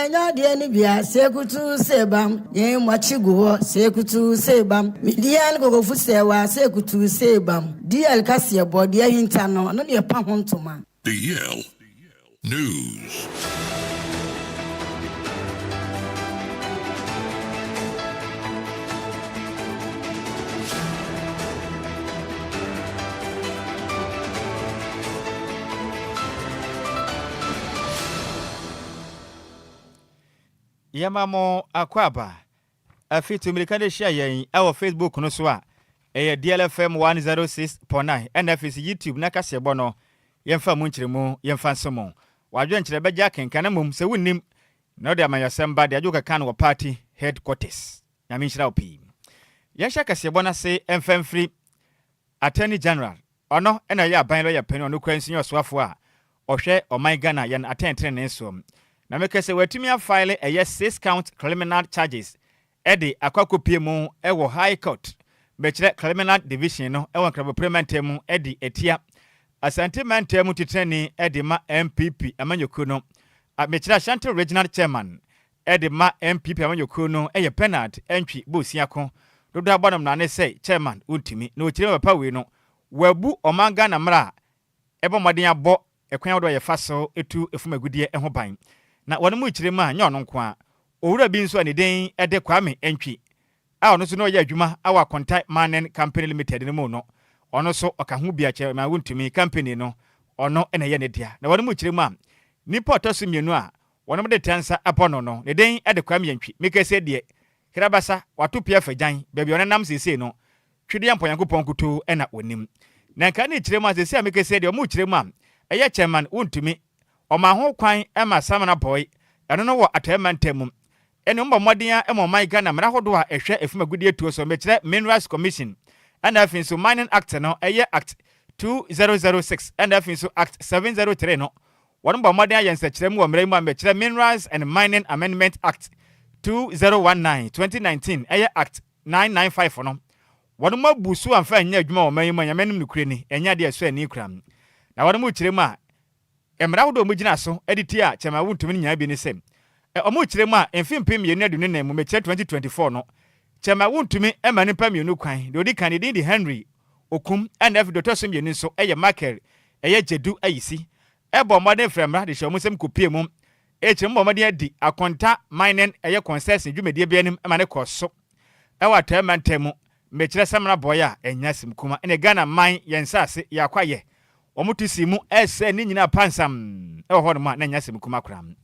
Yanya de ni bia sekutu sebam ye mwachigo sekutu sebam midian gogo fusewa sekutu sebam DL kase body hinta no no de pa hontoma DL News. Yamamo akwaba afitu milikande share yen our Facebook no so a DLFM 106.9 and FS YouTube na kase bono yemfa mu nkyeremu yemfa nsomo wadwe nkyere beja kenkana mum se wunnim no de amayasamba de ajuka kan wo party headquarters nyame nhyira opi yehya kase bono se emfamfiri Attorney General ono ena ya ban lo ya pani ono kwansinyo soafo a ohwe oman Ghana yen attentre ne nso na mekese watumi afile a 6 count criminal charges edi akwakopie mu ewo high court bekire criminal division no ewo nkrabo parliament edi etia asante mantem titrani edi ma MPP amanyoku no bekire Ashanti regional chairman edi ma MPP amanyoku no eye penalty entwi bosiako dodo abonam na ne say chairman untimi na okire papa we no wabu omanga na mra ebo modin abo ekwan wodo ye faso etu efumagudie eho ban na wonu mu kyire ma nya ono nko a owura bi nso ani den ede kwame entwi a ono so no ya adwuma awa contact manen company limited ne mu no ono so oka ho bia kye ma wontumi company no ono ene ye ne dia na wonu mu kyire ma nipa otoso mienu a wonu mu de tensa apono no ne den ede kwame entwi mekese de kirabasa watopia fagan baabi ono nam sese no twede yamponyankopon kuto ena onim na nka ne kyire ma sese mekese de o mu kyire ma eye chairman wontumi Oma ho kwan ema samana boy eno no wo atemantem ene mba modin ema man Ghana mra hodo a ehwe efumagudie tuo so mekire Minerals Commission and afin so Mining Act no eye Act 2006 and afin so Act 703 no wonu mba modin ayensa kire mu mra mu mekire Minerals and Mining Amendment Act 2019 2019 eye Act 995 no wonu mabusu amfa nya adwuma o man mu nyamenim nukure ni enya de eso ani kram na wonu mu kire mu a emra wodo mugina so editi a chema wuntumi nya bi ni sem omu kiremu a emfimpim ye nadu ne mu meche 2024 no chema wuntumi ema nipa mienu kwan de odi kan di Henry okum NF Dr. Somyeni so eye Michael eye Jedu ayisi ebo modern fremra de hye musem kopie mu echim bomode adi akonta mining eye concession dwumedie bianim ema ne koso ewa temantemu mekire samra boy a enyasim kuma ene Ghana man yensase yakwaye omutusi mu ese ni nyina pansam ewo ho no ma na nyasem kuma kram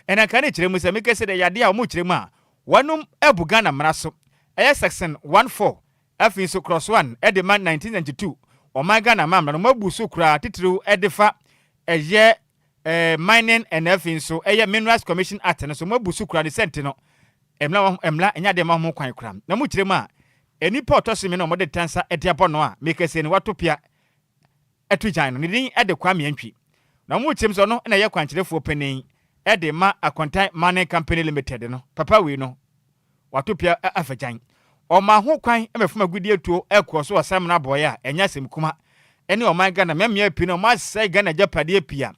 ena ka ne kire mu se mekese de yade a omu kire mu a wanum ebu Ghana mraso eye section 14 afin so cross 1 edman 1992 o ma Ghana mamra no mabu so kura titru edefa eye mining and afin so eye Minerals Commission Act no so mabu so kura de sente no emla enya de ma ho kwan kram na mu kire mu a enipa otosimi no mo de tansa ediapo no a mekese ni watopia etujan no nidin ede kwame antwi na mu chim so no na ye kwankyerefo penin ede ma akontan Mining Company Limited no papa we no watopia afajan o ma ho kwan emefuma gudie tuo ekwo so wasam na boy a enya sem kuma ene o man Ghana memia pi no ma sai Ghana japade pia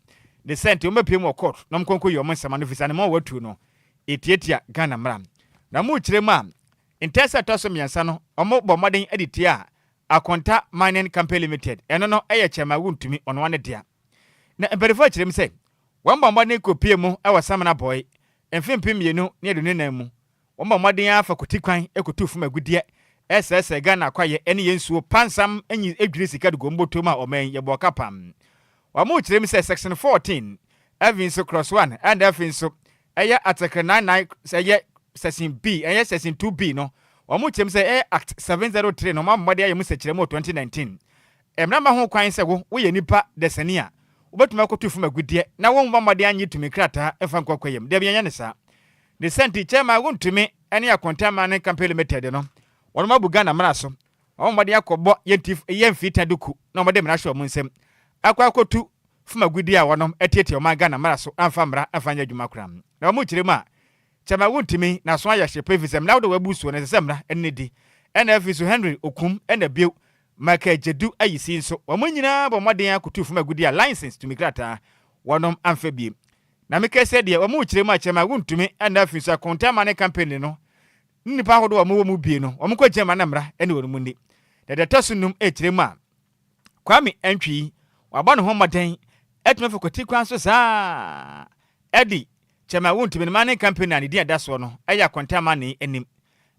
de sent o mapiem o court no mkonko yo mo nsama no fisane mo watu no etietia Ghana mram na mu kyerem a intesa toso miansa no o mo bo moden editia akonta Mining Company Limited eno no eye chema wuntumi ono wane dia na emperifo kirem se wamba mbane kopie mu ewa samana boy emfimpim yenu ne edunu na mu wamba mmaden afa kotikwan ekotufu magudie ss Ghana kwaye ene yensuo pansam enyi edwiri sika de gomboto ma oman ye boka pam wa mu kirem se section 14 Evans cross 1 and Evans eye article 99 eye section B eye section 2B no omu chem se Act 703 no mamode ayemu se kiremu 2019 emra ma ho kwan se wo ye nipa desania obetuma kotufu magudie na wo mamode anyi tumi krata efa nkwakwayem de bia ne sa the senti chema wontumi ene akonta Mining Company Limited no wono mabu Ghana mra so mamode akobo ye mfita duku na omode mra hwe omu nsem akwa akotu fumagudie a wono etieti o ma Ghana mra so amfa mra afanya dwuma kram na omu kiremu a chama wuntimi na so ayahye previsem na wo wabusuo na sesemra ennedi NF so Henry okum ena bio Michael Jedu ayisi so wo nyina bo moden akotu fuma gudi a license to migrata wonom amfa bi na meka said ye omu chire ma chema wuntumi anda fi so kontama ne campaign no nipa hodo omu mu bie no omu ko chema na mra ene wonu mundi de tosunum e chire ma kwami entwi waba no homaden etme fokoti kwan so saa edi chema wuntumi ne mane campaign ani dia daso no eya kontama ne enim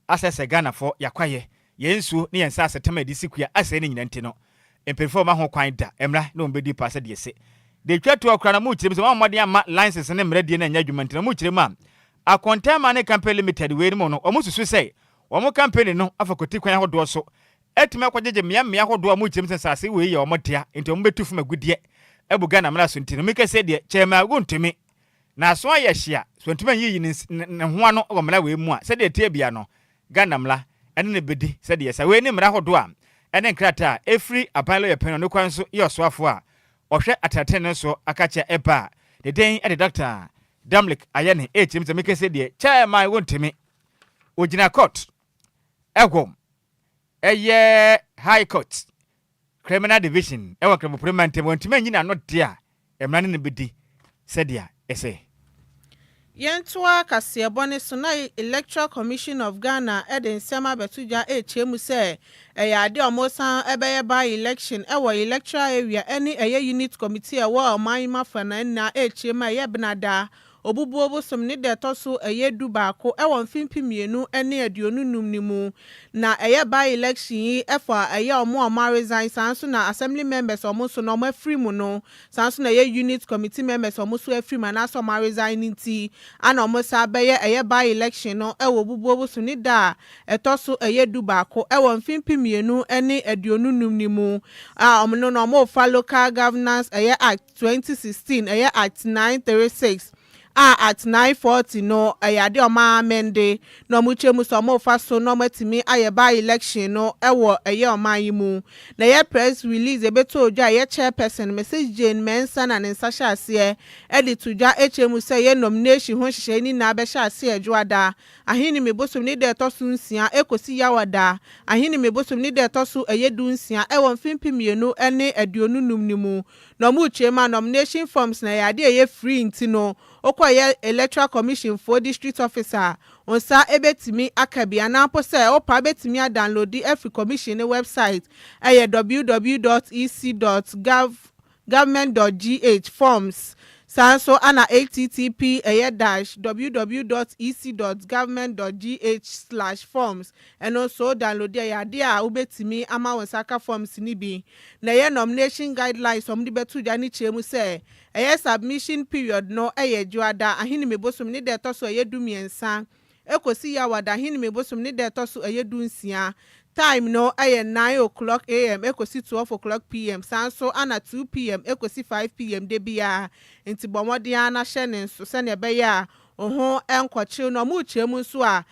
asese Ghana for yakwaye yensu ne yensa asetama edisikua ase ne nyina ntino empefo ma ho kwan da emra na ombedi pa se de se de twatu akra na mu chire so ma mmode ama license ne mra die na nya adwuma ntino mu chire ma akontama ne campaign limited we ni mo no omususu sei omo campaign no afakoti kwan hodo so etime kwajeje mmea hodo mu chire sensase we ye omotea enti ombetu fuma gudie ebu Ghana mra so ntino meka se de chema guntumi na so ayehia so ntuma yiyi ne ho ano wo mra we mu a se de tie bia no Ghana mla ene ne bedi se de yesa we ni mra hodo a ene nkrata efri apalo ye pen no kwan so ye osoafo a ohwe atatene so akacha eba the den at the doctor Damlik ayene etim se meke se de chairman wontemi ogina court egwom eye high court criminal division ewa kremo parliament wontemi nyina no dia emrane ne bedi se dia ese Yentua Kasiebone Suna Electoral Commission of Ghana Eden Sema Betuja Chemu se ade omosan ebeye by election ewo electoral area any unit committee ewo omanima fana na chemu benada obubuobo somni de toso du baako ewo mfimpimienu ene aduonu num ni mu na by election yi efa omo resign sanso na assembly members omo so no free mu no sanso na unit committee members omo so free man na so resign nti ana omo sa beye by election no ewo obubuobo somni da etoso du baako ewo mfimpimienu ene aduonu num ni mu omo no omo fa local governance act 2016 act 936 at 9:40 no ayade oma amende no muchemu so mo fa so no matimi ayeba election no ewo oma yimu na ye press release ebeto odwa ye chairperson message Jane Mensa na nsasha ase edit tudwa hmu say ye nomination ho hihye ni na abesha ase Adjoa da ahini mebosom ni de tosu nsia ekosi yawada ahini mebosom ni de tosu eyedu nsia ewo mfimpimienu ene aduonu num nimu no muchema nomination forms na yade ye free ntino okoye electoral commission for district officer onsa ebetimi akabia na pose opa betimi a download every commission website ec.government.gh forms sanso ana http www.ec.government.gh/forms and also download ya ubetimi ama wonsaka forms ni bi na ye nomination guidelines om di betu jani chemu se submission period no Adjoa da ahini mebosom ni de toso dumiensa ekosi yawada ahini mebosom ni de toso dunsia time no 9 a.m. ekosi 12 p.m. sanso ana 2 p.m. ekosi 5 p.m. debia enti bomodiana na hye so se ne be ya oho enkochi no mu chemu so a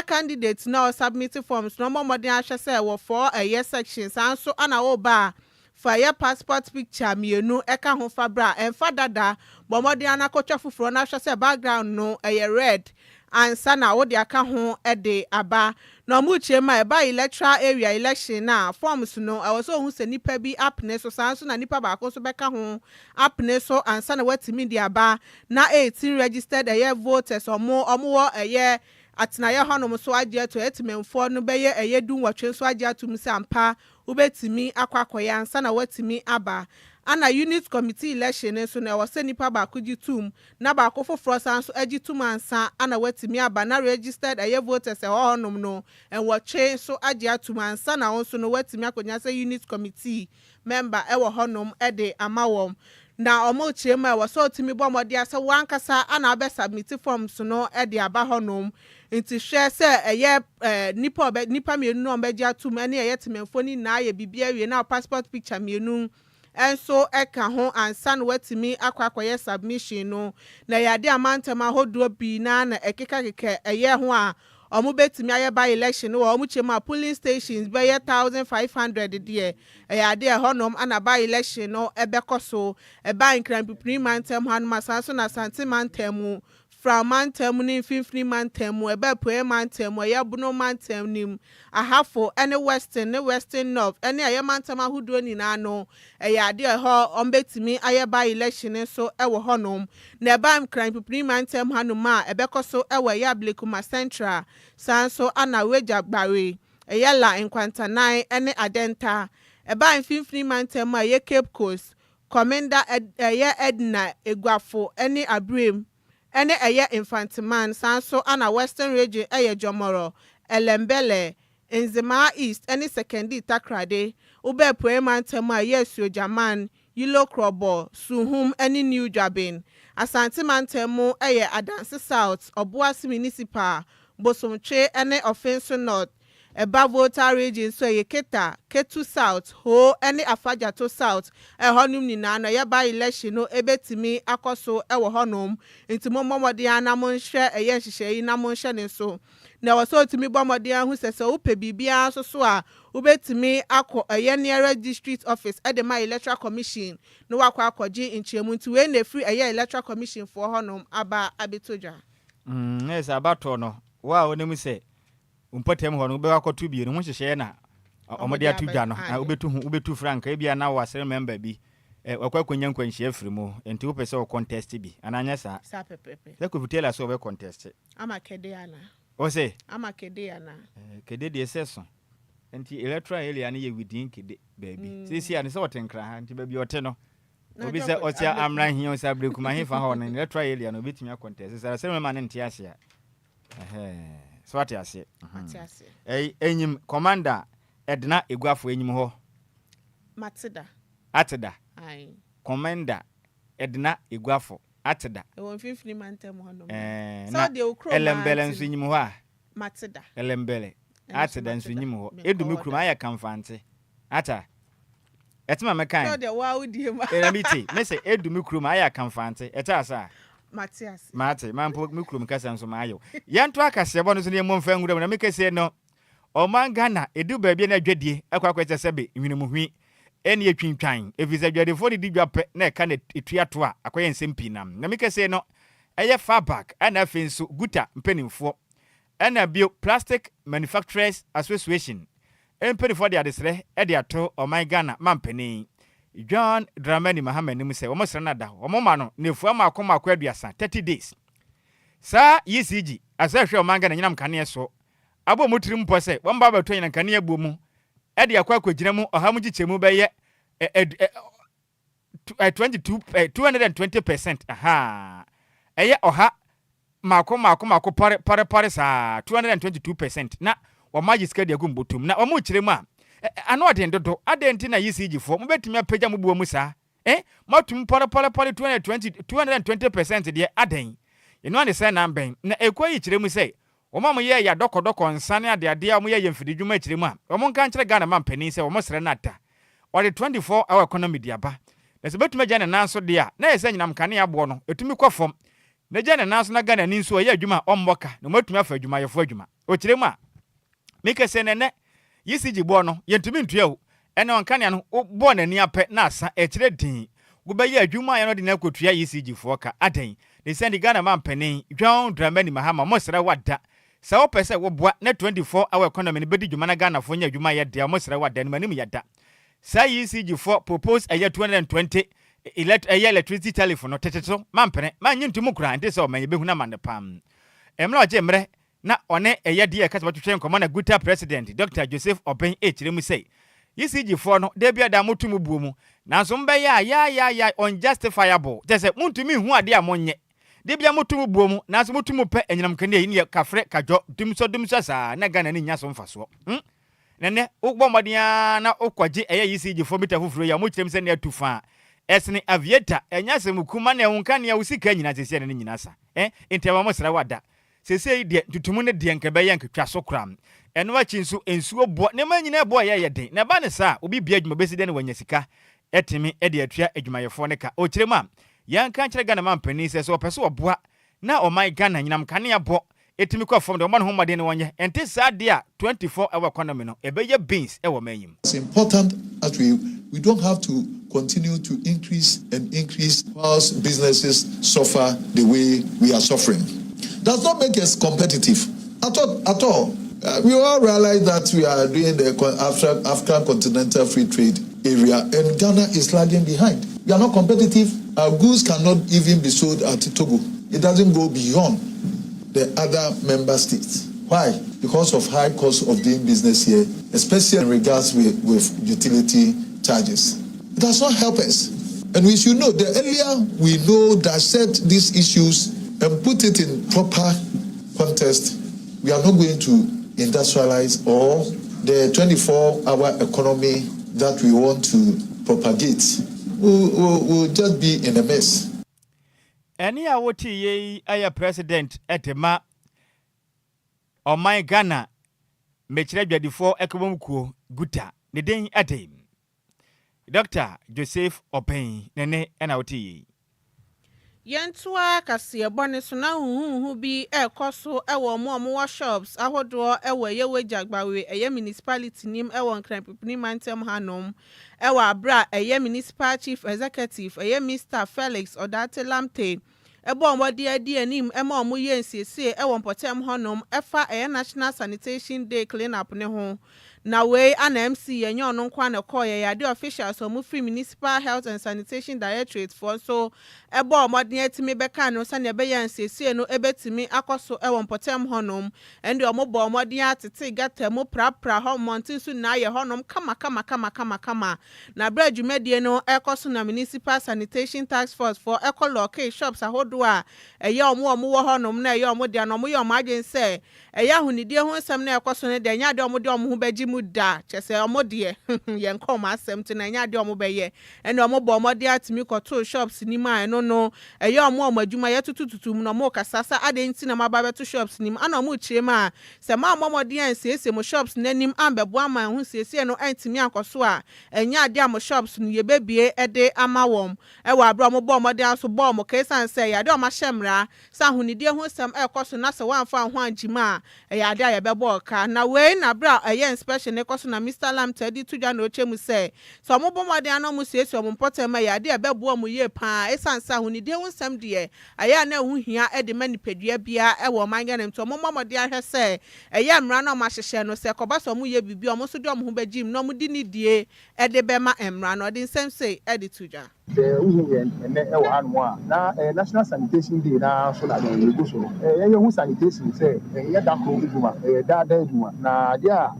candidate na submit forms no momodiana hye se wo for section sanso ana wo ba fire passport picture mienu eka ho fabra emfa dada bomodiana kotwa fufuro na hye se background no red ansa na wo de aka ho de aba na mu chema by electoral area election na forms no so hu se nipa bi apne so sanso na nipa ba ko so beka ho apne so ansa na watimi de aba na 18 registered voters omo wo atenaye honom so agye to etimemfo no beye dun watwe so agye atum se ampa ubetimi akwakoya ansa na watimi aba ana unit committee election so na wose nipa ba ko gitum na ba ko foforo sanso agitum ansa ana watimi aba na registered voters honom no watwe so agye atum ansa na won so no watimi akonya se unit committee member honom de amawom na omo chema wo so timi bo mode ase wankasa ana abe submit forms no de aba honom nti hwe se nipa mienu no beji atum ene tememfo ni na ye bibia wie na passport picture mienu enso eka ho ansa no watimi akwakoye submission no na yade amantama hodo bi na ekeka ho a omu betimi ayeba election no omu chema polling stations be 1500 there ayade honom ana ba election no ebekoso eba nkran pipiri mantem han masanso na santimantem from mantem ni 50 mantem ebe poe mantem ya buno mantem nim ahafo ene western north ene aye mantem ahodo nyina no eya ade ho ombetimi aye ba election so ewo honom na eba mkran pipiri mantem hanom a ebekoso ewo ya blekuma central sanso ana weja gbare eya la nkwantanai ene adenta eba 50 mantem aye Cape Coast Commander Edna Egwafo ene Abrem ene eye Infantiman sanso ana Western region eye Jomoro Elembele Nzema East ene Sekendi Takrade ube poemantema Yesu Jaman Yilo Krobo Suhum ene New Jabin Asante Mantemu eye Adansi South Obuasi Municipal Bosomche ene Offenso North Eba Volta region so ye Ketu South ho ene Afajato South honum nyina na ye ba election no ebetimi akoso ewo honum nti momomode ana monhwe eye nhyehyei na monhwe ne so na wo so timi bomode ahu sese wo pe bibia so a ubetimi akọ eye near district office edema electoral commission no wakọ akọji nchiemu nti we na free eye electoral commission for honum aba abetoja yes abato no wa onemu se umpatem ho no be akoto bi no ho hyehye na omode atudwa no ubetu frank e bia na wasere member bi wakwakonya nkwanhye afirimu enti wo pese wo contest bi ananya sa pepepe se ko vitela so we contest ama kede ana o se ama kede ana kede de seso enti electoral area na ye within kede baby sisi ane se wotenkra ha enti baby ote no obi se otia amran hi o sa brekuma hi fa ho no electoral area no betimi contest se se member ne ntiase a so what you say enyim commander Edna Egwafo enyim ho ateda ai commander Edna Egwafo ateda e won 50 mantem ho no so de okro elembele nso enyim ho a mateda elembele ateda nso enyim ho edumi krum aya kamfante ata etima mekan so de wa udie ma eramiti me say edumi krum aya kamfante eta asa Mate, mampo mikrum kasa nso maayo. Yanto akase bo no so ne momfa ngura na mekase no. O man Ghana edu ba bia na adwadie akwakwete sebe nwinimu hwi. Ene atwintwan. Efiza adwadefo de didwape na eka na etuato a akoye nsempii nam. Na mekase no eye fabak ana afenso guta mpanimfo. Ana bio Plastic Manufacturers Association. Empanimfo de adesre e de ato o man Ghana mampani. John Dramani Mohammed ni mse omo srana da omo ma no nefu ama akoma akwaduasa 30 days sa yisiji asa hwe o manga na nyinam kane so abo motiri mpo se wamba ba to nyina kane abo mu e de akwa kwagina mu ohamu gichemu be ye 220% aha eye oha mako pare sa 222% na wa magic de agum botum na omo kiremu a ano adendodo adenti na yisiji fo mobetumi apagya mubuo mu sa matum pare 220% de aden eno ane se na mben na ekwayi kiremu se omo ye ya dokodoko nsane ade a mo ye yemfididwuma kiremu a omo nka nkire Ghana mampani se omo sere na da ode 24 hour economy de aba na se betumi agya ne nanso de a na yese nyinam kane abo no etumi kwafom na gya ne nanso na Ghana ni nso ye adwuma omboka na matumi afa adwuma yefo adwuma o kiremu a mekese nene yisiji bo no yentumi ntuawo ene onkane no bo na ni apɛ na asa ekire din go be ye adwuma ye no de na kotua yisiji fo ka aden de send Ghana mampani John Dramani Mahama mosra wada sa wo pese wo boa na 24 hour economy ne bedi dwuma na Ghana fo nya adwuma ye de mosra wada ne manim yada sa yisiji fo propose aye 220 electricity telephone no teteto mampene manyi ntumu kura nte se o manye behu na mande pam emra oje mre na one eye de kasa batwetwe nkomo na guta president Dr. Joseph Oben echiremu say yisiji fo no de bia da motumu buo mu nanso mbe ya unjustifiable tese muntumi hu ade amonye de bia motumu buo mu nanso motumu pe enyinam kane yi ne kafre kajo dumso sa na Ghana ni nya so mfaso nene ugbo modia na okwaje eye yisiji fo mita fufuro ya mo kirem se na atufa esne aviator enya se mukuma na ehunka ne usika nyina sese ne nyina sa ntema mo sra wada sese de tutumu ne de nkebe ye nketwa so kram eno achi nso ensuo bo ne manyina ebo ye den na ba ne sa obi bia adwuma besi de ne wanya sika etimi e de atua adwumayefo ne ka o kirema yanka nkire Ghana mampani sese opeso oboa na o my Ghana nyinam kane abo etimi kwa from de man homade ne wonye ente sa de a 24 hour economy no ebe ye beans e wo manyim. It's important as we don't have to continue to increase and increase whilst businesses suffer the way we are suffering. Does not make us competitive at all. We all realize that we are doing the African Continental Free Trade area and Ghana is lagging behind. We are not competitive. Our goods cannot even be sold at Togo. It doesn't go beyond the other member states. Why? Because of high cost of doing business here, especially in regards with utility charges. It does not help us. And we should know the earlier we know, dissect these issues and put it in proper context, we are not going to industrialize or the 24-hour economy that we want to propagate will just be in a mess. Any awoti ye aya president etema o my Ghana mechire dwadifo ekobomkuo guta ne den atem Dr. Joseph Open nene ena awoti ye Yentua kase bone so na huhu bi ekoso ewo mo workshops ahodo ewo yewe jagbawe eye municipality nim ewo nkranpipni mantem hanom ewo abra eye municipal chief executive eye Mr. Felix Odatelamte ebo omode adi anim ema omo ye nsiesie ewo mpotem honom efa eye National Sanitation Day clean up ne ho na we an MC yenyo no kwa na koye ya the officials so mu free Municipal Health and Sanitation Directorate for so ebo omode etimi beka no sane be yan siesie no ebetimi akoso ewo mpotem honom ende omo bo omode atete gata mu prapra ho montin su na ye honom kama na bradwumedie no ekoso na Municipal Sanitation Task Force for eco-locate shops ahodo a eye omo wo honom na eye omo de no mo ye omo agense eye ahunidie ho nsem na ekoso ne de nya de omo ho beji muda chese omodie yen kom asem ti na nya de omo beye ene omo bo omode atimi koto shops ni ma no eye omo adwuma ye tutututum no mo kasasa ade nti na maba beto shops nim ana omo chirema se ma omode ansiesie mo shops nanim ambebo ama ho siesie no antimi akoso a enya ade am shops no ye bebie ede ama wom ewa abro omo bo omode aso bo omo kesan se ya de omo hyemra sa hunidie ho sem ekoso na se wanfa ho anjima ya ade ya bebo ka na we na bra eye inspection ekoso na Mr. Lam tedi tudwa na ochemu se so mo bomode ano mo siesie mo potem ya de bebo mo ye pa esansa hunidie ho sem de aya na hu hia ede manipadua bia ewo manga nem to mo momode ahwe se eye mra na ma hyehye no se koba so mo ye bibi o mo so de mo ho begim no mo di ni die ede bema emra no de nsem se ede tudwa the and National Sanitation Day na so na go so hu sanitation say that ko duma that duma na dia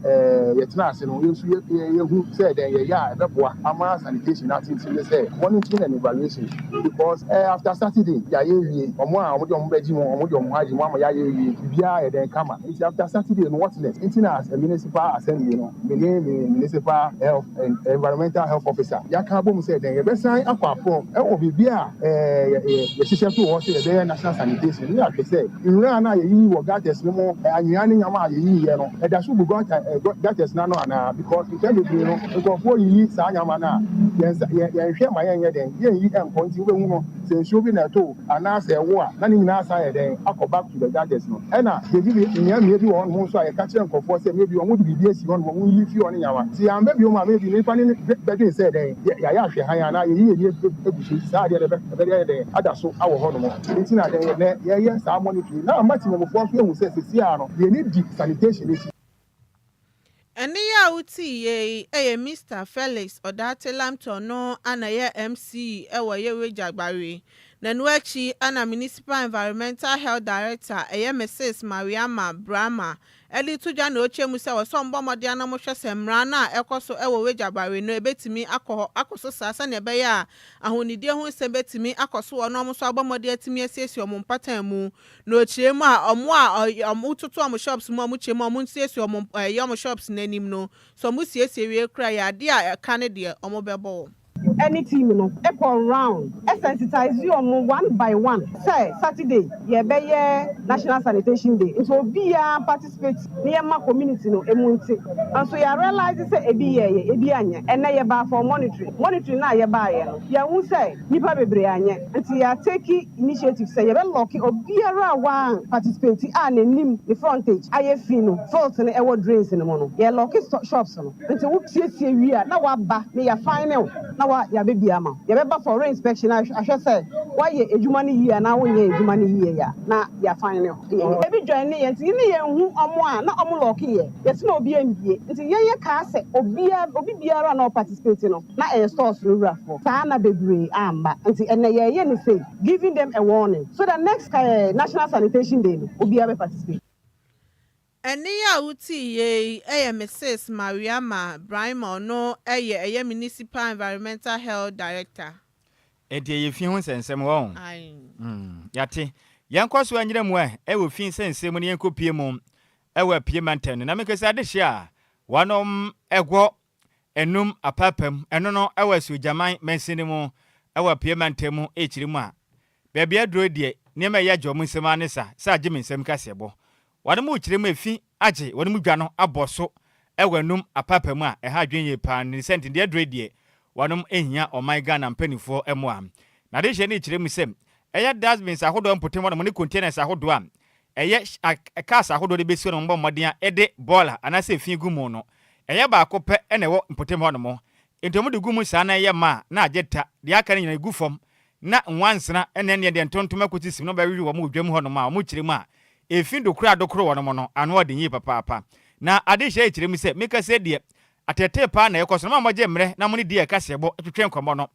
yetina ase no yesu hu say then ya beboa ama sanitation na tin say monitoring and evaluation because after Saturday ya ye omo a omo de omo baji mo omo de omo haji mo ama ya ye bia then kama after Saturday no what next intina as a municipal assembly no municipal health and environmental health officer ya ka bom say then ye be sign from Obibia, the National Sanitation. Like I said, in Rana, you got a small and yanning Yama, you know, and that's who got nano because you tell you, for 4 years, Sanyamana, yes, share my young then, you can point you, since you've been at all, and ask a war, none in our side, then I go back to the gadgets. No, and they give it maybe on one side, catch them for maybe on would be yes, you want to leave you on Yama. See, I'm maybe you might be better said, yeah, so our home. It's not yes, I'm monitoring. Now, maximum force who says they need deep sanitation. Ene ya uti ye Mr. Felix Odatelamto no ana ye MC ewo ye wejagbare na nuachi ana Municipal Environmental Health Director Mrs. Mariama Brahma eli tuja na ochemu se wo sombo mode ana mo hwese mra na ekoso ewo wejagbare no ebetimi akoso sasa na ebe ya ahonidie ho se betimi akoso ono mo so abomode atimi asiesi omo mpatan mu na ochiremu a omo tutu omo shops mu omo chemu omo nsiesi omo omo shops nanim no so mo siesie wie kra ya de a ka ne de omo bebo any team no echo round sensitize you on one by one say Saturday ye be National Sanitation Day so be participate near my community no emunti and so you realize say ebi anya and na ye ba for monitoring na ye ba ye no ye hu say nipa bebre anya until you take initiative say ye be lock obiara one participate and nim the frontage aye fi no fault no e wo drains no mo no ye lock shops no until wo tie wi na wa ba me ya final na wa ya baby ama ya beba for inspection ahwe say why ejuma ni yie na wo nye ejuma ni yie ya na ya fine no ebi join ni yenti ni ye hu omo a na omo lock ye yes na obi ambie nti ye ka say obi biara na participate no na e stores rura for sa na bebre amba nti ene ye ni say giving them a warning so the next national sanitation day obi able participate. Eni ya uti ye Mrs. Mariama Brahima no eye municipal environmental health director. Edi ye fi hu sensem wo. Ai. Yate. Yanko so anyira mu e wo fi sensem ne yanko pie mu e wo pie manten na mekesa de hia wanom egwo enum apapam eno no e wo su jaman mensini mu e wo pie mantemu e chiri mu a. Bebia adro die niam ye agyo mu nsem anisa sa agye mensem kasebo. Wane mu chire mu efi agye wane mu dwa no aboso ewanum apapam a ha adwen ye pa ni sent de adredie wanom ehia oman Ghana mpanifo emo am na de hye ne chire mu sem eya dustbins ahodo mpotem wane ne containers ahodo am eye cars ahodo de besi no mbɔ mmɔden a ede bola anase efi gumu no eya ba akopɛ ene wo mpotem ho no mo entomu de gumu sa na eye ma na ageta de aka ne nyina gufom na nwansena ene ne de ntontom akoti sim no ba wiwi wo mu dwam ho no ma wo chire mu a efin dokura wono mo no anu ode nyi papa na ade hye chire mu se meka se de atete pa na yekoso ma moje mre na mo ne die ka sebo twetwe nkomo no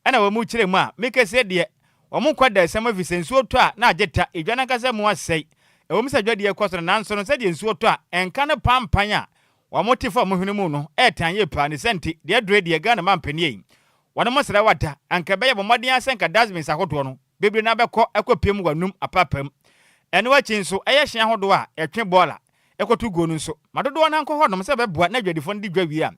ena wo mu chire mu a meka se de wo mu kwada sema visensu oto a na ageta edwana kasa mu asai e wo mu sa dwade yekoso na nso no se de nsu oto a enka ne pampan a wo mo tifo mo hwene mu no etan ye pa ne senti de adre de Ghana mampani yi wona mo sra wada anka be ye bo modin asenka dustbins ahodo no bebre na bekọ ekopiem wanum apapam ene wachi nso eye hia hodo a etwe bola ekotu go no nso madodo na nkọ hodom se beboa na dwadifo ndi dwa wi a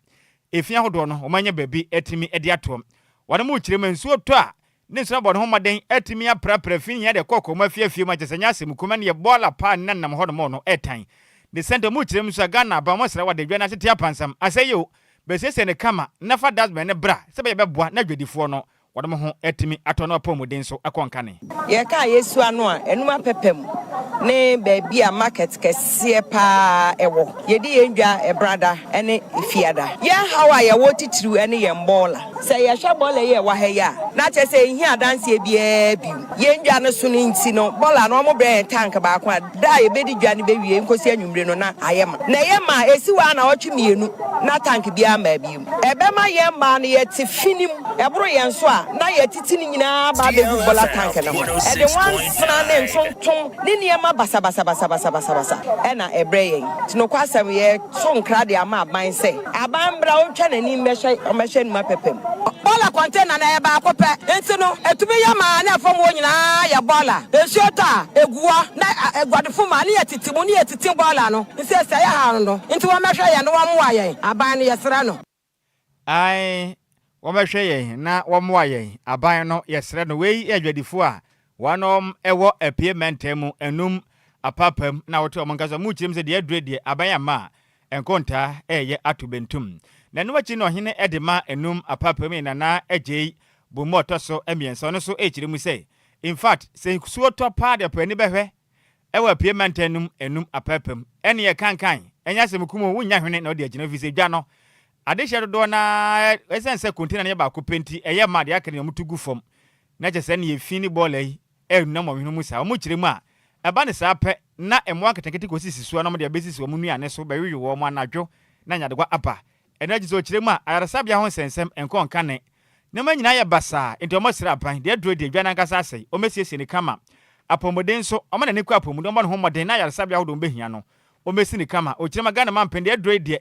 efia hodo no omanye baby etimi edi atom wona mu chire mansu oto a ne nso bo no homaden etimi aprapra fin ya de kokko mafia ma chesanya asem kuma ne bola pa nanam hodom no etan de center mu chire nso Ghana ba mo sra wada dwa na tete apansam asayo besese ne kama nafa dustbin ne bra se be beboa na dwadifo no wadamo ho etimi atono apomuden so akonkane ye ka yesu anu a enuma pepem ne baby a market kese pa ewo ye di endwa ebrada ene ifiada ye hawa ye wotitiru ene ye mbola se ye hwe bola ye wa heya na che se hi adanse bia bi ye endwa no so no nti no bola no mo bre tank ba kwa da ye bedi dwa ne bewie nkosi anwumre no na ayema na ye ma esiwa na otwe mienu na tank bia ma bi ebe ma ye ma no ye ti finim ebro ye nso a na ye titi ni nyina ba be bola tank no e de wan sna ne ntonton ni niema basa ena ebreye tino kwasam ye so nkra de ama aban se aban bra ontwa nani mmehye numa pepem bola container na ye ba akopɛ enti no etumi ya ma na afom wo nyina ya bola esiota eguo na egwadefo ma ne yetitimu ne yetitim bola no nse se ya ha no enti wo mehwe ye no wo mo ayen aban no yesra no ai wo mehwe ye na wo mo ayen aban no yesra no wei adwadifo a wanom ewo apie mentemu enum apapam na wote omangaza mu chirim se de adredie abanya ma enkonta eye atubentum na no wachi no hene edema enum apapam na na Agyei bomoto so emienso no so echirim se in fact se suo to pa de pani behwe ewa apie mentenum enum apapam ene ye kankan enya se mkumu wunya hwene na ode agina vise dwa no ade hye dodo na esense container ne ba ko penti eye ma de akene mutugu fom na je se ne ye fini bola yi enum mo hwene mu sa mo chirim a eba ne sa pe na emo aketekete ko sisi so na mo de besisi wo mu nuane so ba wiwi wo mo anadwo na nyadegwa apa energy so chire mu a ayarasabia ho sensem enko nkane ne manyina ya basa enti o mo sira ban de adro de dwa na nkasa asai o mesiesie ne kama apomoden so o ma na ne ku apomoden o ma no ho moden na ayarasabia ho do behia no o mesi ne kama o chire magana mampen de adro de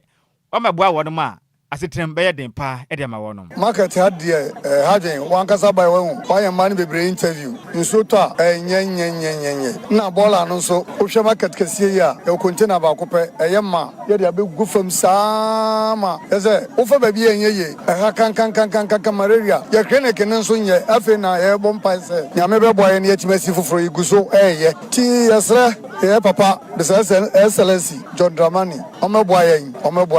o meboa wo no ma asetrem be yeden pa e de ma wo no market had de hajen wan kasa bai wo wan man be bre interview nso to nyenyenyenyenye na bola no so o hwe market kase ya e container ba ko pe eyema ye de abegu fam sama eze o fa ba bi enyeye ha kan malaria ye krene kene nso nye afi na ye bom pa se nyame be boye ne yachimasi foforo iguso eye ti yesra ye papa the excellency John Dramani o me boye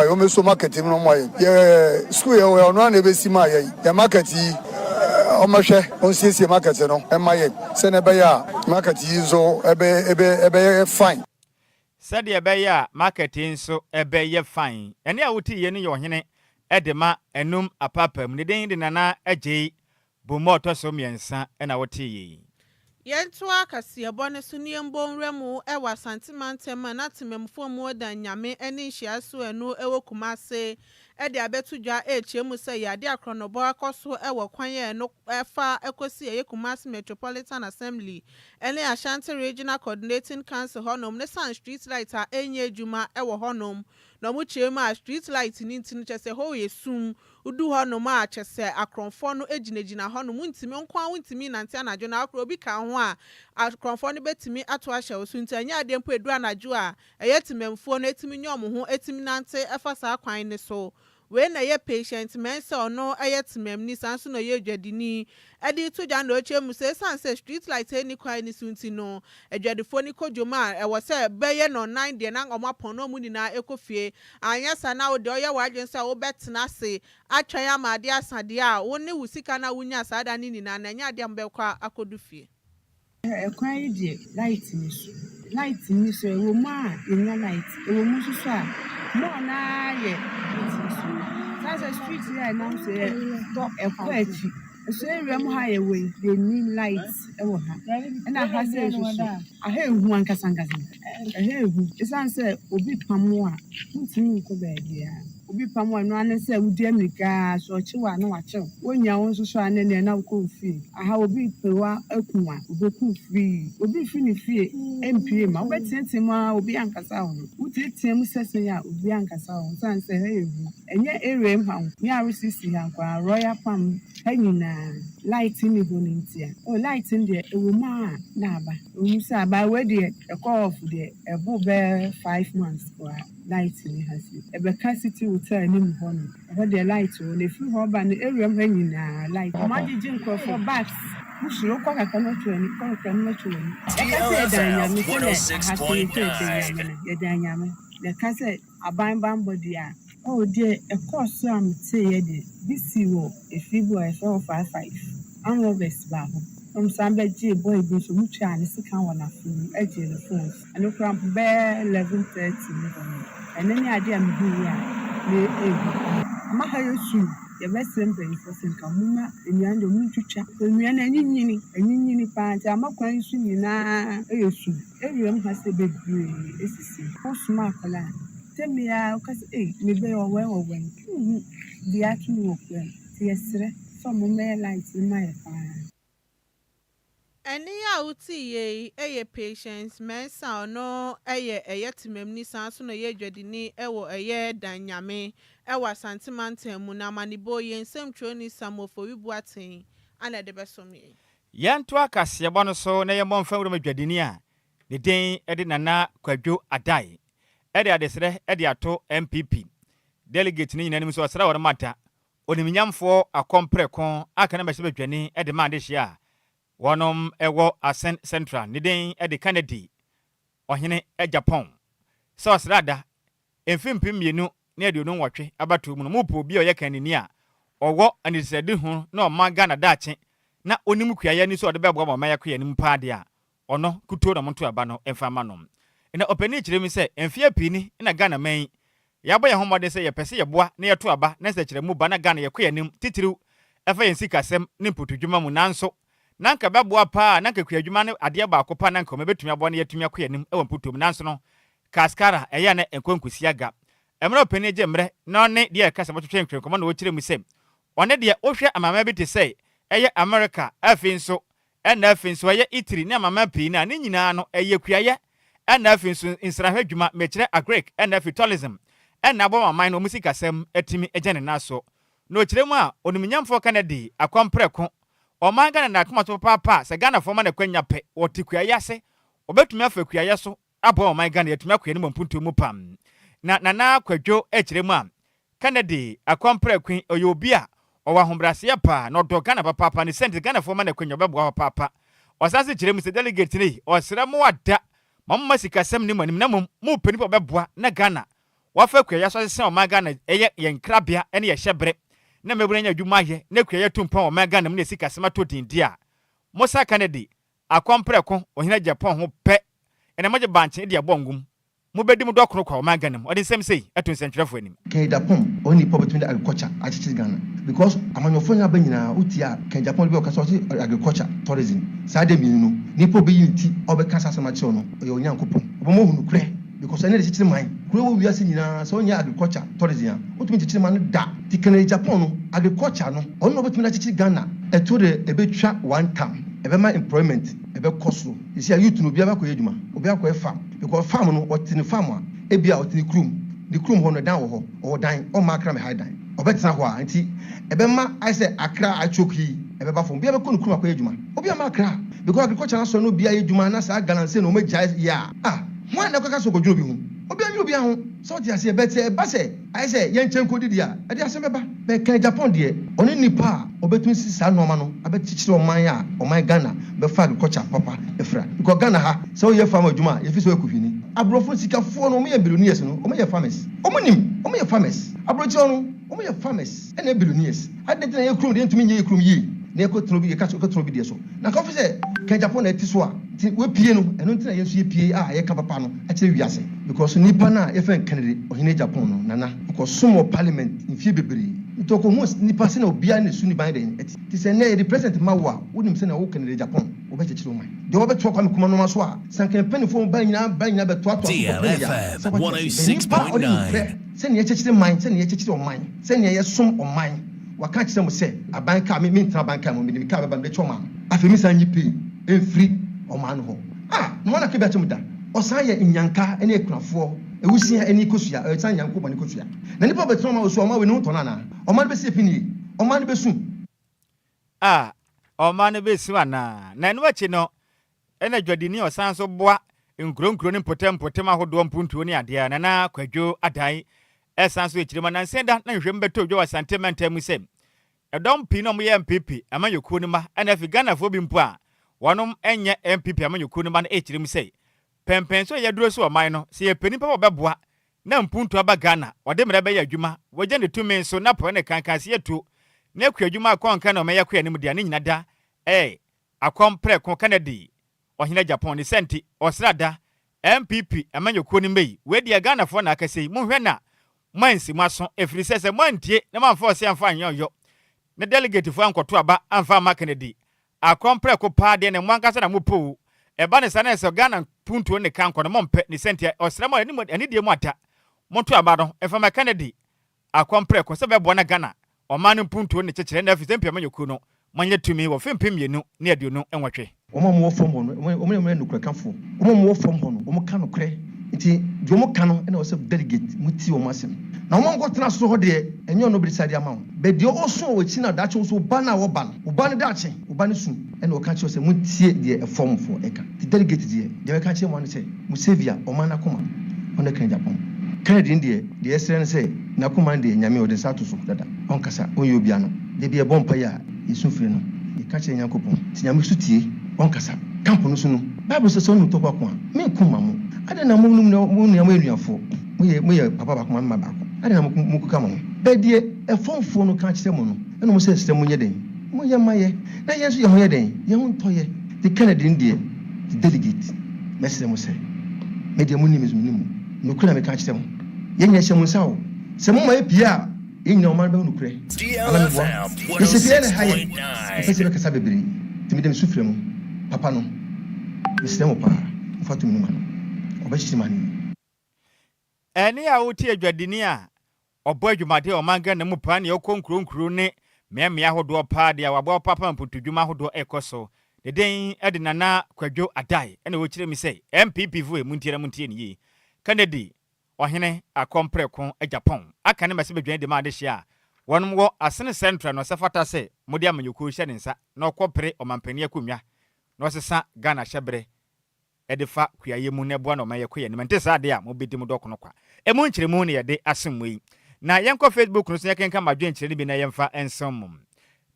o me so market no moye ye school ye we ono na be sima ye ya market yi o ma hwe on siesie market no e ma ye se ne be ya market yi zo ebe fine said ye be ya market nso ebe ye fine ene a wuti ye ne yo hene edema enum apapam ne den de Nana Agyei Bomoto so miensa na wote yi. Yentoa kasiyebo ne so niembo nwremu ewa santimantema na tememfo mu da nyame ene nhia so enu ewo Kumase ede abetudwa echiemu se yade akronobo akoso ewo kwan ye no efa ekosi ye Kumase Metropolitan Assembly ene Ashanti Regional Coordinating Council honom ne San Street Light a enye adwuma ewo honom no mu chiema street light ni ntini chese ho yesum udu honom a chese akronfo no eginagina honom ntimi nkwa ntimi nante anadwo na akro obi ka ho a akronfo no betimi ato ahye osu ntanya adempo edu anadwo a eyetimemfo no etimi nyom ho etimi nante efa sa kwan ne so we na ye patient mensa no ayetimem ni sanso no ye dwadini edi to ja no ochemu se sanse street light eni kwan ni sunti no adwadifo ni kodwoma e wo se beye no 9 de na ngomapon no mu ni na ekofie anya sana wo de oye wadwen se wo betena se atwan amade asade a wo ne wusika na wunya asada ni na anya ade mbekwa akodufie ekwan yi de light ni so ewo ma enya light ewo mu so a mo na ye That's street here now say stop a quality. So we high away they need lights and I have said I hear one casangazin. I hear it's answer obi pamoa. Ntimi ko ba dia. Obi pamoa no an say we dem nika so chiwa na wache. Wonya won so ane na ko fi. Aha obi pewa akunwa obeku free. Obi fi ni fie MPA ma obetentem a obi ankasa ho. Utetem sesen ya obi ankasa ho. So answer hey enye area mpa. Me RCC hankwa Royal Palm hanyina light ni volunteer. Oh light in there ewo ma na aba. Onu say aba we dey e call off there ebo be 5 months for light ni hasi. Ebe city hotel ni mu hono. Ebe the light o le fi ho ba no area hanyina light. Ma jiji for bags. Mushiro kwa kakano tueni kwa kakano tueni. DLFM 106.9. Yedanyame. The kase aban body a oh dear, a course I'm say this zero a feeble I 455. I'm always back. From Sambaji boy goes to much and it's a count on a phone, edge in the phones, and look around bare 11:30. And any idea I'm here, Mahayo soon, the best simple for Sinkamuna, and Yando Mutucha, and Yan and Yini pants. I'm not quite soon, you know, everyone has to be green. This is so smart. Tell me, because maybe or when the actual work when yes, some may light in my fire. Any outi ye patience mensa no yetimem ni sanso no ye dwadini ewo danyame ewa santimantem mu na manibo ye nsem twoni samofo wibuaten ana de besomi Yanto akase bo no so na ye momfa wuro madwadini a ne den ede Nana Kwadwo Agyei ede adesre ede ato MPP delegate ni nyinanim so osra wor mata oniminyamfo akomprekon aka na behye badwani ede ma de hia wonom ewo Ascent Central ne den ede Canada ohene Japan so osrada emfimpim mienu na ede onu nwotwe abato mu no mupo bi oye kanini a owo anisede hu na o ma Ghana dache na onim kuaye ni so ode bebo ma yakwa nim paade a ono kuto na monto aba no emfama no ina openi kiremi se emfia pini na Ghana man yabo ye homode se ye pese ye boa na yeto aba na se kiremu ba na Ghana ye kwa nim titiriu efa yen sikasem ne mpotudwuma mu nanso nanka beboa pa nanka kuadwuma ne ade ba akopa nanka mebetumi abo na yetumi akwa nim ewa mpotom nanso no kaskara eye na enkonkusi aga emra openi je mre na ne de kasa botwetwe nkwenkomo na wo kiremu se one de ohwe amama bi te se eye America afinso ena afinso eye Italy ne amama pi na ne nyina no eye kuaye ena afinso insrahwadwuma mekire agrek ena tourism ena abo maman no musikasem etimi ejene naso no kiremu a oniminyamfo Canada akwampreko oman Ghana na akoma to papa se Ghana fo ma na kwanya pe otikuaye ase obetumi afa kuaye so abo oman Ghana yetumi akwa ni mpuntu mu pam na Nana Kwadwo ekiremu a Canada akwampreko oyobi a owa hombrase pa no do Ghana papa ni sent Ghana fo ma na kwanya bebo papa osase kiremu se delegate ni osra mo wada mamma sikasem ni manim na mu penipo beboa na Ghana wafa kuaye so se oman Ghana eye yenkrabia ene ye hyebre na mebura nya dwuma ye na kuaye tumpa oman Ghana mu ne sikasem atodindi a Mosa Canada akwampreko ohina Japan ho pe ene maje banche de abongum mobedi mu dokno kwa omanganem odi nsem sei eto nsentwerefo anim Ken Japan only poverty in agriculture achieve Ghana because amanyofo nya banyina utia Ken Japan bi okasa agriculture tourism sade mi no nipo be yinti obeka sasama che no ye onyankopon obomo hunu kure because ene de chichire man kure wo wiase nyina so onya agriculture tourism otumi chichire man da tikene Japan no agriculture no ono betumi na chichire Ghana eto de ebetwa one time ebema employment ebe koso isi youth no bia ba ko edwuma obi akọ farm because farm no otini farm a ebia otini krum the krum ho no dan wo ho o dan o ma akra me high dan obetena ho a nti ebema I say akra achoki ebeba fom bia be ko no krum akọ edwuma obi ama akra because agriculture na so no bia edwuma na sa galanse no meja ya ho na kwaka so kodwo bi hu obi anyu obi ho so ti ase ebete ba se I say yen chen kodi dia e dia se meba be Ken Japan de oni nipa obetun sisa no ma no abetichire oman a oman Ghana be fa agriculture papa efra because Ghana ha so ye farm adwuma ye fi so ekuhini abrofo sikafo no me ye billionaires no o me ye farmers o me ye farmers abrochi no o me ye farmers e na billionaires ade na ye krum de ntumi nye krum yi na ekotrobi ye ka so ekotrobi de so na ka say Ken Japan na tiso a we pie no eno ntina ye so ye pie a ye ka papa no a kire wiase because nipa na ye fan Kennedy ohine Japan no nana because sumo parliament in fie bebre itoko hu nipa se na obia ne suni ban den ti se na the president mawa wonim se na wo Kennedy Japan wo be kire man de wo be to kwa kuma no so a sankan penifo ban nyina be to DLFM 106.9 se ne ye kire man se ne ye kire oman se ne ye som oman waka kire mo se aban ka me ntra ban ka mo me ka be choma afemi san yipi enfri oman ho no na ke be atum da osan ye nyanka ene ekunafo ewusia eni kosua esan yanko bani kosua na nipa beton ma osu oma we no tona na oma ne be sepini oma ne be su oma ne be su ana na enu achi no ena dwadini osan so boa nkronkro ne potem ahodo mpuntuo ne ade na Kwadwo Agyei esan so echirima na nsenda na nhwem beto dwo sentiment amusem edom pi no mo ye MPP amanyoku ni ma ena fi Ghana fo bi mpo a wonom enye MPP amanyoku ni ma na echirim sei pempen so ye duro so oman no se ye pani papa beboa na mpuntu aba Ghana ode mere be ya adwuma woje ne tumi so na po ne kankan se yetu na kwadwuma akonka na omeya kwa anim dia ne nyina da akompre kon Kennedy ohina Japan ni senti osrada MPP amanyoku ni mei we dia Ghana fo na akasei mohwe na mansi maso efiri sese mantie na manfo se amfa anyoyo ne delegate fo ankoto aba amfa ma Kennedy akompre ko pa de ne mwankasa na mopo eba ne sana so Ghana puntu ne kanko no mompe ni senti osrama ani die mu ata monto aba no efa ma Kennedy akompre ko se bebo na Ghana omanu puntu ne chekere na afise mpia manyoku no manye tumi wo fempem yenu ne aduonu enwotwe mo fom ho no mo nukura kanfo mo fom ho no mo kan nukure nti di mo kan no na wo se delegate muti wo masem na mo ngotena so ho de enyo no bi sade ama be de o so wo chi na dache so ba na wo ba no wo ba ne dache wo ba ne su ena wo kan che se mutie de fom fo eka the delegate de we kan che mo ne se mu sevia o ma na koma on Ken Japan Kennedy de esere se na koma de nyame o de sato so dada on kasa on yo bia no de bi e bompa ya isufre no e ka che nyankopon ti nyame su tie on kasa kampo no so no bible se so no to kwa kwa me kuma mo ade na mo enuafo mo ye papa ba kuma ma ba ko ade na mo kuka mo be die e fonfo no ka kire mo no eno mo se system mo nye den mo ye maye na ye so ye ho ye den ye ho ntoye the Kennedy ndie the delegate mesere mo se me de mo ni mezumu no kura me ka kire mo ye nya hye mo sawo se mo ma e bia ye nya o ma ba no kure ala me bo ye se bia ne haye e pese be kasa bebere timi dem sufre mo papa no mesere mo pa fatu mi no ma no eni a wuti adwadini a obo adwumade o manga na mu pa ne okonkronkro ne meme ahodo pa de wabo papa mputudwuma ahodo ekoso de den edina na Kwadwo Agyei ene wo kire mi sei MPP fu emuntiera muntie ne yi Kennedy ohene akompre kon Japan aka ne mase bedwan de ma de hia wonum wo asene central no sefata se modi amanyoku hye ne nsa na okopre omampani akumwa no sesa Ghana hyebre edefa kuaye mu ne boa no maye koye ne mente sa de a mo bedi mu dokono kwa emu nkyeremu ne yede asemu yi na yenko Facebook no so yekenka madwen kyere bi na yemfa ensom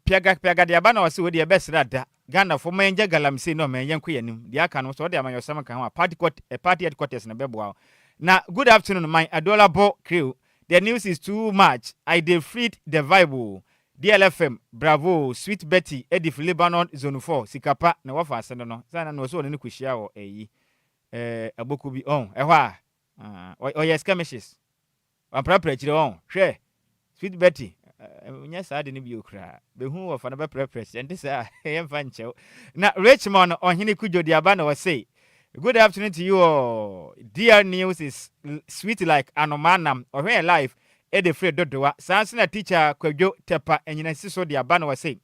piaga de aba na wose wodi ebesra da Ghana fo menje galamse no men yenko yanim de aka no so de amanyosam kan wa party headquarters na beboa na good afternoon my adorable crew. The news is too much. I defeat the vibe. DLFM, bravo, sweet Betty, Edith Lebanon, zone 4, Sikapa, na wafa asendo no. Sana no so ne kushia o aboku bi on. Ehwa, Or yes, skirmishes. I'm prepared to own. Share. Sweet Betty. Yes, I didn't be cry. The who of another preparation. And this I am fancho. Now, Richmond or Hinikujo Diabano was say, good afternoon to you all. Dear news is sweet like Anomanam or real life. Eddie Fred Dodoa. Sansina teacher Kwadwo Tepa and Yinasiso Diabano was say.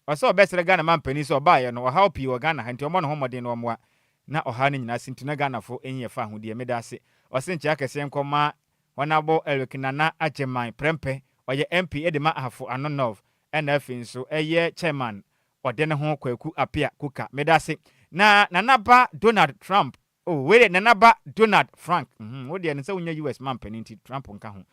I saw best Ghana man penny so buy and or help you or Ghana and to one home or more. Na ohani nyina sintina Ghana fo enye fa ho de medase osenche akese nkoma wanabo elkinana acheman prempe oye MP edema ahafo anonov NF nso eye chairman ode ne ho kwaku apia kuka medase na nanaba Donald Trump wele nanaba Donald Frank wode ne se wonya US man penity Trump nka ho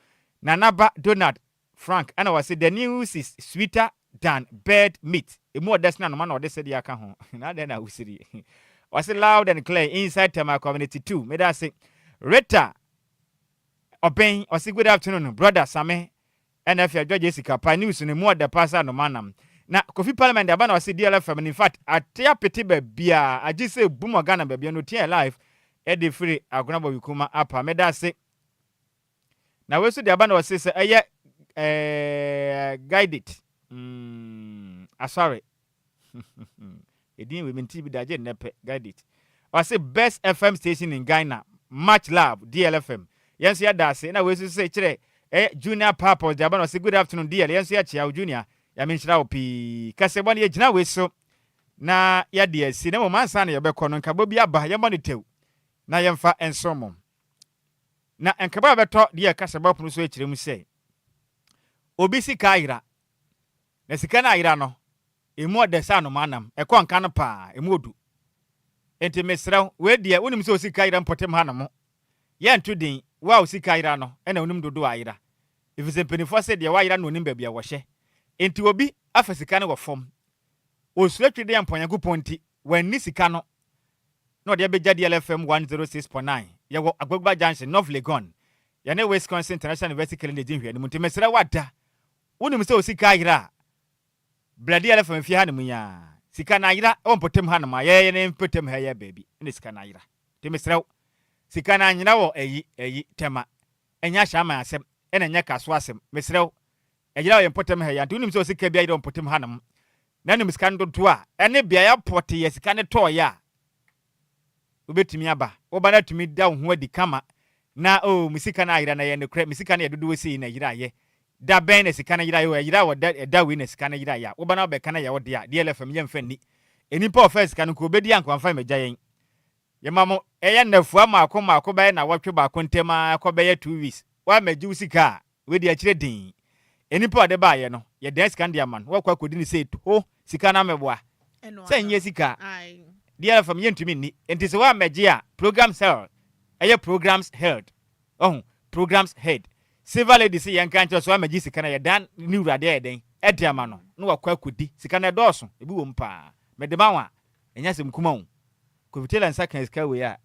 nanaba Donald Frank ana wase the news is sweeter than bird meat emu odesna no man ode se de aka ho na de na usiri was loud and clear inside my community too. Made I say, Rita Obey, or say good afternoon, brother Sammy, and if you're Adjoa Agyei Sikapa, news in the more the passer no manam. Now, Coffee Parliament, the banner was DLFM, and in fact, I tear petit baby, I just say boomer Ghana baby, no tear life, Eddie Free, I gonna be come up. Made I say, now, we said the banner was says, guide it. Sorry. It didn't even TV that nepe guide it. I say best FM station in Ghana. Much love, DLFM. Yes, yeah, that's it. Now we say today, Junior Papa, the say good afternoon, dear. Yes, yeah, Chia Junior. I mean, shall be Casaboni, Jina, we so. Na, yeah, dear, see, no man, son, your becon, and Kabobia, by your money too. Na, yamfa and so mom. Na, and Kababa talk, dear Casabop, no switch, we say. Obisi Kaira. Nesikana Irano. Emo de sano manam e kwa nkana pa emodu enti mesra we de wonim so sika ira mpotem hanamo ye ntudin wa sika ira no e na wonim dodo ayira ifise penifo se de wa ayira no wonim ba bia wo hye enti obi afasika ne wo fom osuatwe de amponya guponti wani sika no no de beja DLFM 106.9 ye wo Agbagba Junction North Legon ye ne Wisconsin International University College jinhwe ne muntu mesra wada wonim so sika ayira Bladi ala fa fi munya sika na yira on potem hanama ye ne potem ha ya baby ne sika na yira te mesrew sika na nyina wo eyi tema enya hama asem ena nya kaso asem mesrew ejira wo potem ha ya tunim so sika bia yira on potem hanam na nim sika ndo to a ene bia ya pote ye sika ne to ya obetumi aba wo bana tumi da ho adi kama na misika na yira na ye ne kra misika na ye dodo wesi na yira ye da ben ne sika na yira yo yira wo da we ne sika na yira ya wo bana be kana ya wo de a DLFM ye mfa ni enipa office kan ko obedi anko amfa meja yen ye mamo eye nafu amako be na wotwe ba kontema ko be 2 weeks wa meji sika we de akire din enipa de ba ye no ye den sika ndi aman wo kwa kodi ni say to sika na meboa say nye sika ai DLFM ye ntumi ni enti se wa meji a programs held eye programs held programs head Silver lady say yan kancho so amaji sika na ye dan ni urade ye den ediama no no wakwa kudi sika na doso ebi wo mpa medema wa enya sem kuma wo ko vitela nsa kan sika we ya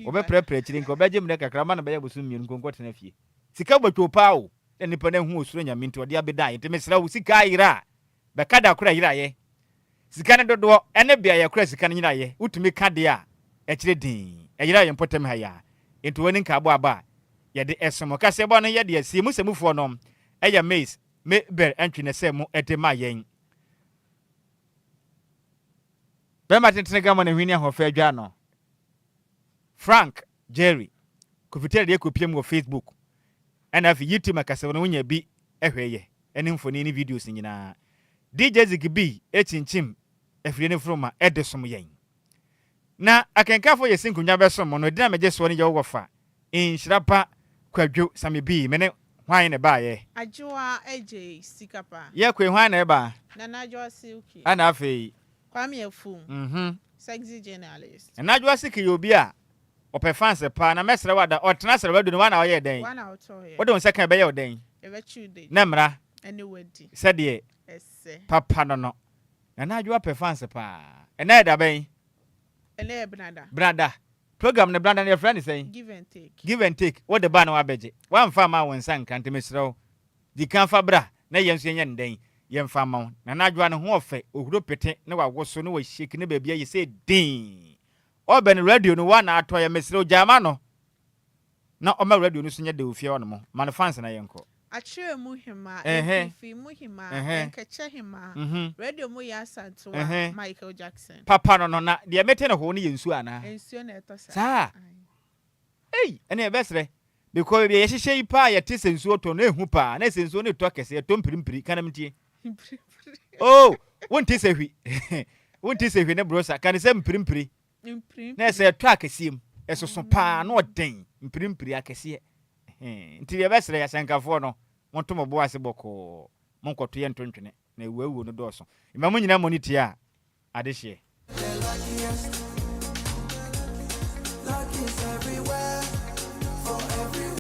obe prepare chiri nko beje mne kakra ma na be yabusu mmienu nkonko tena fie sika botwo pa wo na nipa na hu osuro nya minto de abeda ye temesra wo sika ayira be kada kura yira ye sika na dodo ene bia ye kura sika na yira ye utumi kade a e chire din e yira ye mpotem ha ya ento woni nka abo aba ye de esomo kase bo no ye de asimu semufo no eya maze me ber entry ne semu edema yen be ma tentene gamo ne hwini ahofa adwa no Frank Jerry kofitele de kopiem wo Facebook ana fi YouTube akase no nya bi ehweye ene mfoni ni videos nyina DJ Zigby echinchim efire ne froma edesom yen na akenkafo ye sinkunya besom no dina meje so ne ye wofa Nhyiraba Kwadwo Sammy bi mene hwan ne ba ye Adjoa Agyei Sikapa ye kwe hwan ne ba na Adjoa Silky ana afei kwame afu sexy journalist na Adjoa Silky obi a opefans pa na mesre wada otena sere wadu ne wana oye den wana oto ye wode won second be ye den e be chude na mra ene wadi sede esse papa no na Adjoa pefans pa ena da ben ene brada program ne branda ne friend say give and take what the ban wa beje wan fa ma won san kan temesro di kan fa bra na yenso yen den yen fa ma na Adjoa ne ho ofe ohuro pete ne wa woso ne wa shake ne ba bia ye say din oben radio no wa na ato ya mesiro jama no na o ma radio no so nya de ofie wono mo man fans na yenko Achire muhima fi muhima enkeche hima radio mu ya santo Michael Jackson papa no na de mete na ho ne yensu ana ensuo na eto sa ene e besre because be yehye yi pa ya te sensuo to na ehu pa na sensuo ne to kese to mpirimpiri kana mtie oh wonte se hwi wonte se hwi ne brosa kan se mpirimpiri na se to akesiem esoso pa na oden mpirimpiri akese nti ye besre ya sankafo no monto mobo ase boko monkoto ye ntontwene na ewuwu no doso imamu nyina moniti a adehye